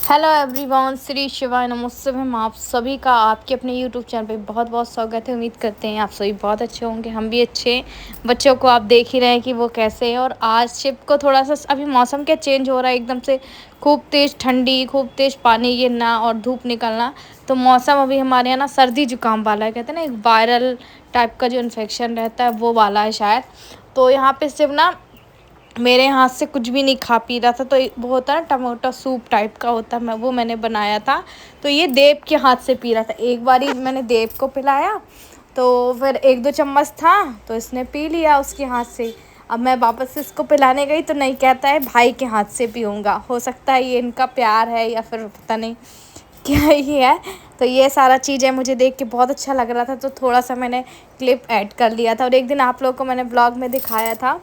Hello everyone, Shri शिवाय नमस्ते ma'am. आप सभी का आपके अपने यूट्यूब चैनल पे बहुत बहुत स्वागत है। उम्मीद करते हैं आप सभी बहुत अच्छे होंगे, हम भी अच्छे हैं। बच्चों को आप देख ही रहे हैं कि वो कैसे हैं। और आज शिप को थोड़ा सा अभी मौसम क्या चेंज हो रहा है, एकदम से खूब तेज़ ठंडी, खूब तेज़ पानी गिरना और धूप निकलना। तो मौसम अभी हमारे यहाँ ना सर्दी जुकाम वाला है, कहते हैं ना, एक वायरल टाइप का जो इन्फेक्शन रहता है वो वाला है शायद। तो यहाँ पे सिर्फ ना मेरे हाथ से कुछ भी नहीं खा पी रहा था। तो वो होता है टमाटो सूप टाइप का होता है, मैंने बनाया था। तो ये देव के हाथ से पी रहा था। एक बारी मैंने देव को पिलाया तो फिर एक दो चम्मच था तो इसने पी लिया उसके हाथ से। अब मैं वापस से इसको पिलाने गई तो नहीं, कहता है भाई के हाथ से पीऊँगा। हो सकता है ये इनका प्यार है या फिर पता नहीं क्या ही है। तो ये सारा चीज़ें मुझे देख के बहुत अच्छा लग रहा था, तो थोड़ा सा मैंने क्लिप ऐड कर लिया था। और एक दिन आप लोगों को मैंने ब्लॉग में दिखाया था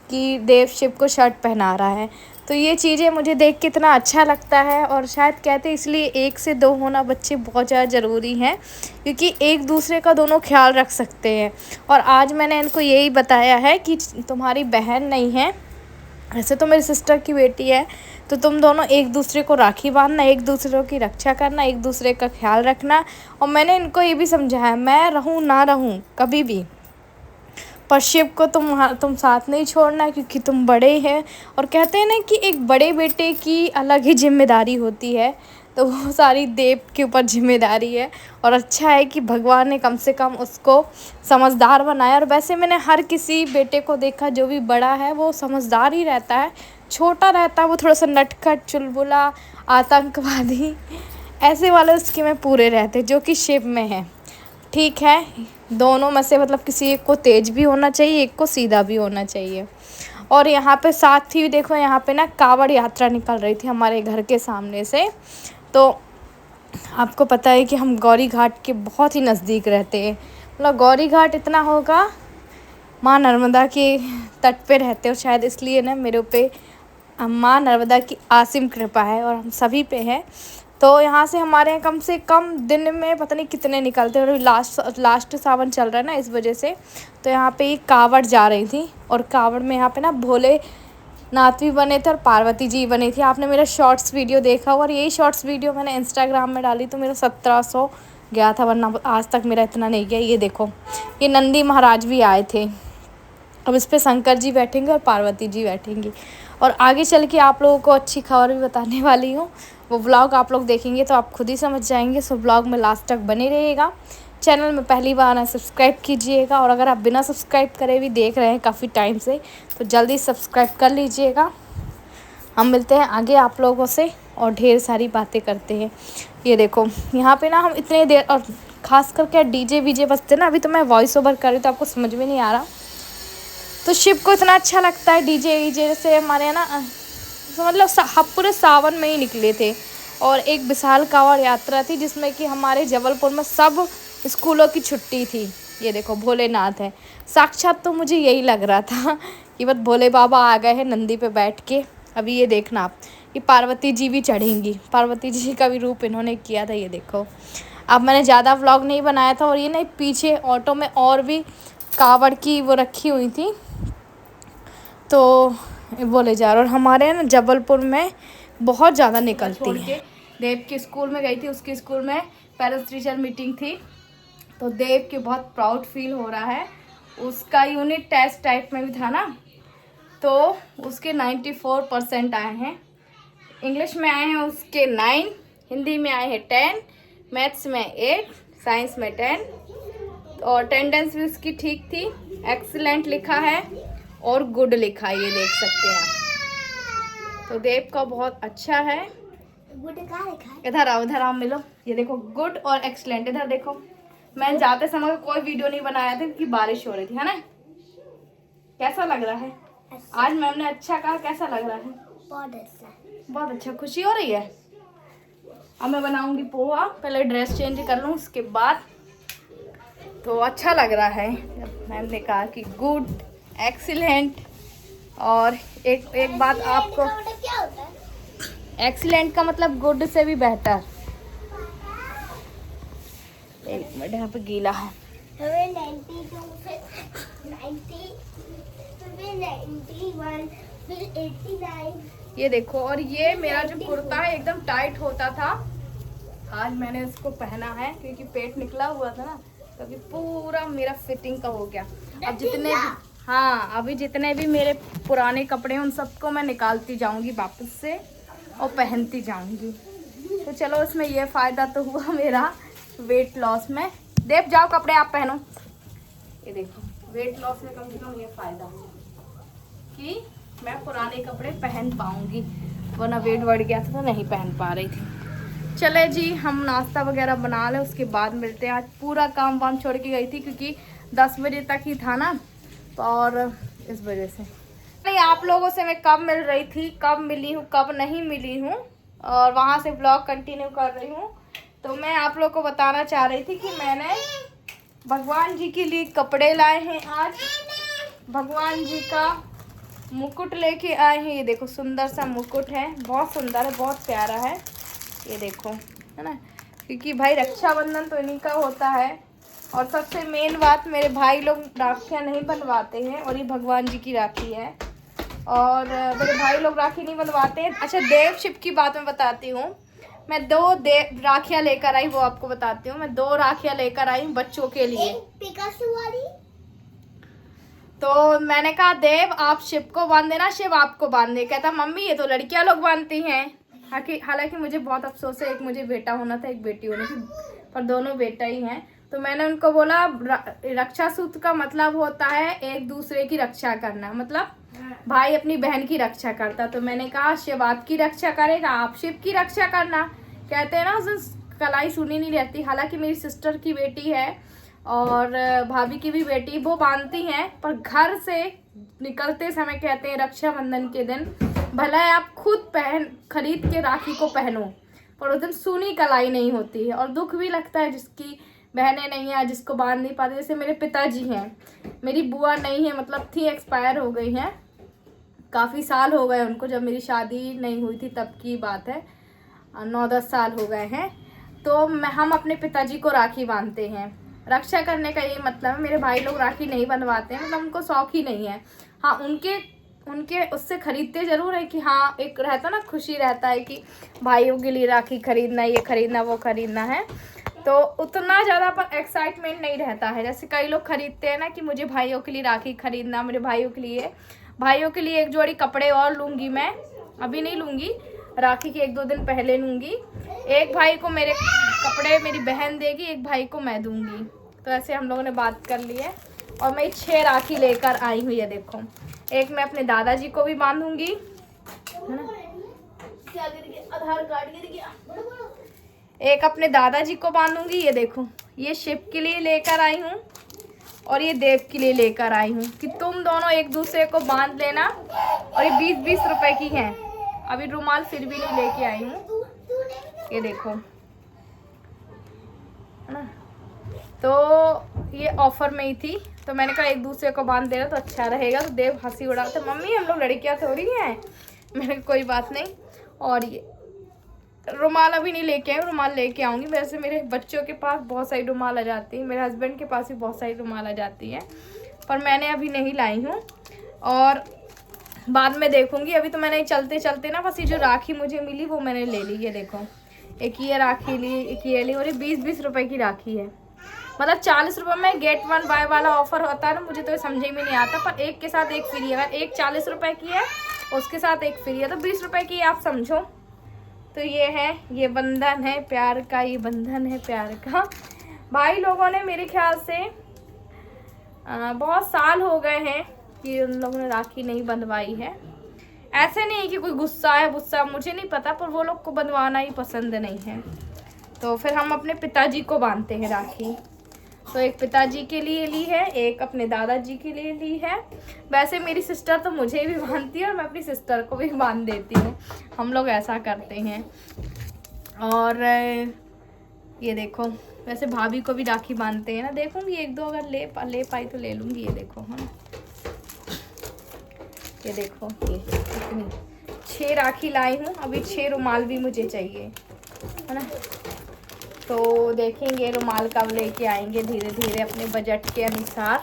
कि देव शिव को शर्ट पहना रहा है। तो ये चीज़ें मुझे देख के इतना अच्छा लगता है। और शायद कहते इसलिए 1 से 2 होना बच्चे बहुत ज़्यादा ज़रूरी हैं, क्योंकि एक दूसरे का दोनों ख्याल रख सकते हैं। और आज मैंने इनको यही बताया है कि तुम्हारी बहन नहीं है, ऐसे तो मेरी सिस्टर की बेटी है, तो तुम दोनों एक दूसरे को राखी बांधना, एक दूसरे की रक्षा करना, एक दूसरे का ख्याल रखना। और मैंने इनको ये भी समझाया, मैं रहूँ ना रहूँ कभी भी, पर शिव को तुम साथ नहीं छोड़ना, क्योंकि तुम बड़े हैं। और कहते हैं ना कि एक बड़े बेटे की अलग ही जिम्मेदारी होती है, तो वो सारी देव के ऊपर जिम्मेदारी है। और अच्छा है कि भगवान ने कम से कम उसको समझदार बनाया। और वैसे मैंने हर किसी बेटे को देखा, जो भी बड़ा है वो समझदार ही रहता है, छोटा रहता है वो थोड़ा सा नटखट, चुलबुला, आतंकवादी, ऐसे वाले उसके में पूरे रहते, जो कि शिव में है। ठीक है, दोनों में से मतलब किसी एक को तेज भी होना चाहिए, एक को सीधा भी होना चाहिए। और यहाँ पे साथ ही देखो, यहाँ पे ना कावड़ यात्रा निकल रही थी हमारे घर के सामने से। तो आपको पता है कि हम गौरी घाट के बहुत ही नज़दीक रहते हैं। मतलब गौरी घाट इतना होगा, माँ नर्मदा के तट पे रहते हो शायद, इसलिए ना मेरे पे माँ नर्मदा की असीम कृपा है और हम सभी पे है। तो यहाँ से हमारे यहाँ कम से कम दिन में पता नहीं कितने निकलते हैं। और लास्ट सावन चल रहा है ना, इस वजह से। तो यहाँ पे एक कावड़ जा रही थी, और कावड़ में यहाँ पे ना भोले नाथ भी बने थे और पार्वती जी बनी थी। आपने मेरा शॉर्ट्स वीडियो देखा, और यही शॉर्ट्स वीडियो मैंने इंस्टाग्राम में डाली तो मेरा 1700 गया था, वरना आज तक मेरा इतना नहीं गया। ये देखो, ये नंदी महाराज भी आए थे। अब इस पे शंकर जी बैठेंगे और पार्वती जी बैठेंगी। और आगे चल के आप लोगों को अच्छी खबर भी बताने वाली हूँ। वो व्लॉग आप लोग देखेंगे तो आप खुद ही समझ जाएंगे। सो व्लॉग में लास्ट तक बने रहिएगा। चैनल में पहली बार आए सब्सक्राइब कीजिएगा, और अगर आप बिना सब्सक्राइब करे भी देख रहे हैं काफ़ी टाइम से, तो जल्दी सब्सक्राइब कर लीजिएगा। हम मिलते हैं आगे आप लोगों से और ढेर सारी बातें करते हैं। ये देखो, यहाँ पे ना हम इतने देर, और ख़ास करके डीजे वीजे बजते ना, अभी तो मैं वॉइस ओवर कर रही हूँ तो आपको समझ में नहीं आ रहा। तो शिव को इतना अच्छा लगता है डीजे वीजे से। हमारे यहाँ ना तो मतलब हम पूरे सावन में ही निकले थे, और एक विशाल कांवड़ यात्रा थी जिसमें कि हमारे जबलपुर में सब स्कूलों की छुट्टी थी। ये देखो, भोलेनाथ है साक्षात। तो मुझे यही लग रहा था कि बस भोले बाबा आ गए हैं नंदी पे बैठ के। अभी ये देखना आप, कि पार्वती जी भी चढ़ेंगी, पार्वती जी का भी रूप इन्होंने किया था। ये देखो, अब मैंने ज़्यादा व्लॉग नहीं बनाया था। और ये ना पीछे ऑटो में और भी कावड़ की वो रखी हुई थी, तो वो ले जा रहा। और हमारे यहाँ ना जबलपुर में बहुत ज़्यादा निकलती है। देव के स्कूल में गई थी, उसके स्कूल में पेरेंट्स टीचर मीटिंग थी, तो देव के बहुत प्राउड फील हो रहा है। उसका यूनिट टेस्ट टाइप में भी था ना, तो उसके 94% आए हैं। इंग्लिश में आए हैं उसके 9, हिंदी में आए हैं 10, मैथ्स में 8, साइंस में 10, और अटेंडेंस भी उसकी ठीक थी। एक्सीलेंट लिखा है और गुड लिखा है, ये देख सकते हैं आप। तो देव का बहुत अच्छा है। गुड कहाँ लिखा है? इधर आओ मिलो। ये देखो, गुड और एक्सीलेंट। इधर देखो, मैं जाते समय कोई वीडियो नहीं बनाया था क्योंकि बारिश हो रही थी, है ना। कैसा लग रहा है? आज मैम ने अच्छा कहा, कैसा लग रहा है? बहुत अच्छा, बहुत अच्छा। खुशी हो रही है। अब मैं बनाऊंगी पोहा, पहले ड्रेस चेंज कर लूँ उसके बाद। तो अच्छा लग रहा है, मैम ने कहा कि गुड, एक्सीलेंट। और एक बात आपको, एक्सीलेंट का मतलब गुड से भी बेहतर। एक मिनट, यहाँ पे गीला है। 92, फिर 90, फिर 91, फिर 89, ये देखो, और ये मेरा जो कुर्ता है एकदम टाइट होता था, आज मैंने इसको पहना है क्योंकि पेट निकला हुआ था ना, तभी पूरा मेरा फिटिंग का हो गया। अब जितने भी, हाँ अभी जितने भी मेरे पुराने कपड़े हैं उन सबको मैं निकालती जाऊंगी वापस से और पहनती जाऊंगी। तो चलो इसमें ये फ़ायदा तो हुआ मेरा वेट लॉस में। देव जाओ कपड़े आप पहनो। ये देखो वेट लॉस में कम से कम ये फ़ायदा कि मैं पुराने कपड़े पहन पाऊंगी, वरना वेट बढ़ गया था तो नहीं पहन पा रही थी। चले जी हम नाश्ता वगैरह बना लें, उसके बाद मिलते हैं। आज पूरा काम वाम छोड़ के गई थी क्योंकि 10 बजे तक ही था ना, तो और इस वजह से नहीं। आप लोगों से मैं कब मिल रही थी, कब मिली हूँ, कब नहीं मिली हूँ, और वहाँ से ब्लॉग कंटिन्यू कर रही हूँ। तो मैं आप लोगों को बताना चाह रही थी कि मैंने भगवान जी के लिए कपड़े लाए हैं। आज भगवान जी का मुकुट लेके आए हैं। ये देखो सुंदर सा मुकुट है, बहुत सुंदर है, बहुत प्यारा है। ये देखो है ना, क्योंकि भाई रक्षाबंधन तो इन्हीं का होता है। और सबसे मेन बात, मेरे भाई लोग राखियाँ नहीं बनवाते हैं और ये भगवान जी की राखी है, और मेरे भाई लोग राखी नहीं बनवाते हैं। अच्छा देव शिव की बात मैं बताती हूँ। मैं 2 राखियाँ लेकर आई, वो आपको बताती हूँ। मैं 2 राखियाँ लेकर आई बच्चों के लिए। पिकासो वाली। तो मैंने कहा देव आप शिव को बांध देना, शिव आपको बांध दे। कहता मम्मी ये तो लड़कियां लोग बांधती हैं। हालांकि मुझे बहुत अफसोस है, एक मुझे बेटा होना था, एक बेटी होनी थी, पर दोनों बेटा ही हैं। तो मैंने उनको बोला रक्षा सूत्र का मतलब होता है एक दूसरे की रक्षा करना, मतलब भाई अपनी बहन की रक्षा करता। तो मैंने कहा शिव आपकी रक्षा करेगा, आप शिव की रक्षा करना। कहते हैं ना उस दिन कलाई सुनी नहीं रहती। हालांकि मेरी सिस्टर की बेटी है और भाभी की भी बेटी, वो बांधती हैं, पर घर से निकलते समय कहते हैं रक्षाबंधन के दिन भला आप खुद खरीद के राखी को पहनो, पर उस दिन सुनी कलाई नहीं होती है। और दुख भी लगता है जिसकी बहनें नहीं हैं, जिसको बांध नहीं पाते। जैसे मेरे पिताजी हैं, मेरी बुआ नहीं है, मतलब थी, एक्सपायर हो गई हैं, काफ़ी साल हो गए उनको, जब मेरी शादी नहीं हुई थी तब की बात है, 9-10 साल हो गए हैं। तो हम अपने पिताजी को राखी बांधते हैं। रक्षा करने का ये मतलब है। मेरे भाई लोग राखी नहीं बनवाते हैं, मतलब उनको शौक ही नहीं है। हाँ उनके उससे खरीदते ज़रूर है कि हाँ एक रहता ना, खुशी रहता है कि भाइयों के लिए राखी खरीदना, ये खरीदना, वो खरीदना है। तो उतना ज़्यादा पर एक्साइटमेंट नहीं रहता है। जैसे कई लोग खरीदते हैं ना कि मुझे भाइयों के लिए राखी खरीदना, मेरे भाइयों के लिए एक जोड़ी कपड़े और लूँगी मैं, अभी नहीं लूँगी, राखी के 1-2 दिन पहले लूँगी। एक भाई को मेरे कपड़े मेरी बहन देगी, एक भाई को मैं दूँगी। तो ऐसे हम लोगों ने बात कर ली है। और मैं 6 राखी लेकर आई हुई है। देखो एक मैं अपने दादाजी को भी बांधूंगी, है ना, क्या गिर गया, आधार कार्ड गिर गया। एक अपने दादाजी को बांधूंगी। ये देखो ये शिव के लिए लेकर आई हूँ और ये देव के लिए लेकर आई हूँ कि तुम दोनों एक दूसरे को बांध लेना। और ये 20-20 रुपए की हैं। अभी रुमाल फिर भी नहीं लेके आई हूँ। ये देखो है ना, तो ये ऑफर में ही थी, तो मैंने कहा एक दूसरे को बांध देना तो अच्छा रहेगा। तो देव हंसी उड़ाते, मम्मी हम लोग लड़कियां थोड़ी हैं। मैंने कोई बात नहीं। और ये रुमाल अभी नहीं लेके आई, रुमाल लेके आऊँगी। वैसे मेरे बच्चों के पास बहुत सारी रुमाल आ जाती है, मेरे हस्बैंड के पास भी बहुत सारी रुमाल आ जाती है, पर मैंने अभी नहीं लाई हूँ और बाद में देखूँगी। अभी तो मैंने चलते चलते ना बस ये जो राखी मुझे मिली वो मैंने ले ली। ये देखो एक ये राखी ली, एक ये ली, और ये 20-20 रुपए की राखी है। मतलब 40 रुपये में गेट 1 बाय वाला ऑफर होता है ना, मुझे तो ये समझ में नहीं आता। पर एक के साथ एक फ्री है। अगर एक 40 रुपये की है उसके साथ एक फ्री है, तो 20 रुपये की आप समझो। तो ये है, ये बंधन है प्यार का, ये बंधन है प्यार का। भाई लोगों ने मेरे ख्याल से बहुत साल हो गए हैं कि उन लोगों ने राखी नहीं बंधवाई है। ऐसे नहीं कि कोई गुस्सा है, गुस्सा मुझे नहीं पता, पर वो लोग को बंधवाना ही पसंद नहीं है। तो फिर हम अपने पिताजी को बांधते हैं राखी। तो एक पिताजी के लिए ली है, एक अपने दादाजी के लिए ली है। वैसे मेरी सिस्टर तो मुझे भी बांधती है और मैं अपनी सिस्टर को भी बांध देती हूँ, हम लोग ऐसा करते हैं। और ये देखो वैसे भाभी को भी राखी बांधते हैं ना। देखूँगी 1-2 अगर ले पाई तो ले लूँगी। ये देखो हाँ, ये देखो ये इतनी 6 राखी लाई हूँ। अभी 6 रुमाल भी मुझे चाहिए, है ना। तो देखेंगे रुमाल कब लेके आएंगे, धीरे धीरे अपने बजट के अनुसार।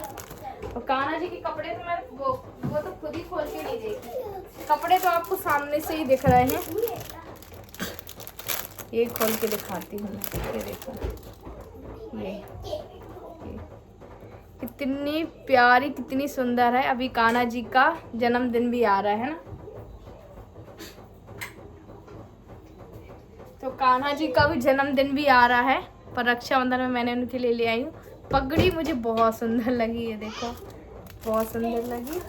और कान्हा जी के कपड़े तो मैं वो तो खुद ही खोल के नहीं देखी। कपड़े तो आपको सामने से ही दिख रहे हैं। ये खोल के दिखाती हूँ मैं, ये देखो, ये कितनी प्यारी, कितनी सुंदर है। अभी कान्हा जी का जन्मदिन भी आ रहा है ना, तो कान्हा जी का भी जन्मदिन भी आ रहा है, पर रक्षाबंधन में मैंने उनके लिए ले आई हूँ। पगड़ी मुझे बहुत सुंदर लगी, ये देखो बहुत सुंदर लगी।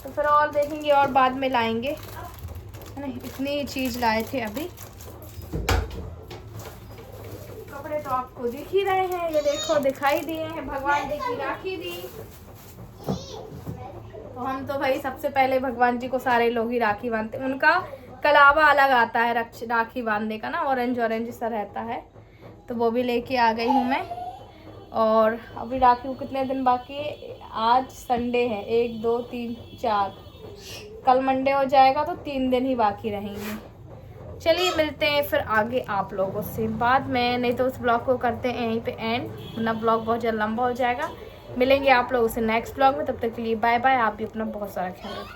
तो फिर और देखेंगे और बाद में लाएंगे, है ना। इतनी चीज़ लाए थे अभी। कपड़े तो आपको दिख ही रहे हैं, ये देखो दिखाई दिए हैं। भगवान जी की राखी दी, तो हम तो भाई सबसे पहले भगवान जी को सारे लोग ही राखी बांधते हैं। उनका कलावा अलग आता है राखी बांधने का ना, ऑरेंज ऑरेंज सा रहता है, तो वो भी लेके आ गई हूँ मैं। और अभी राखी को कितने दिन बाकी है? आज संडे है, 1 2 3 4, कल मंडे हो जाएगा, तो 3 दिन ही बाकी रहेंगे। चलिए मिलते हैं फिर आगे आप लोगों से बाद में, नहीं तो उस ब्लॉग को करते हैं यहीं पे एंड, वरना ब्लॉग बहुत ज़्यादा लंबा हो जाएगा। मिलेंगे आप लोगों से नेक्स्ट ब्लॉग में, तब तक के लिए बाय बाय। आप भी अपना बहुत सारा ख्याल रखिए।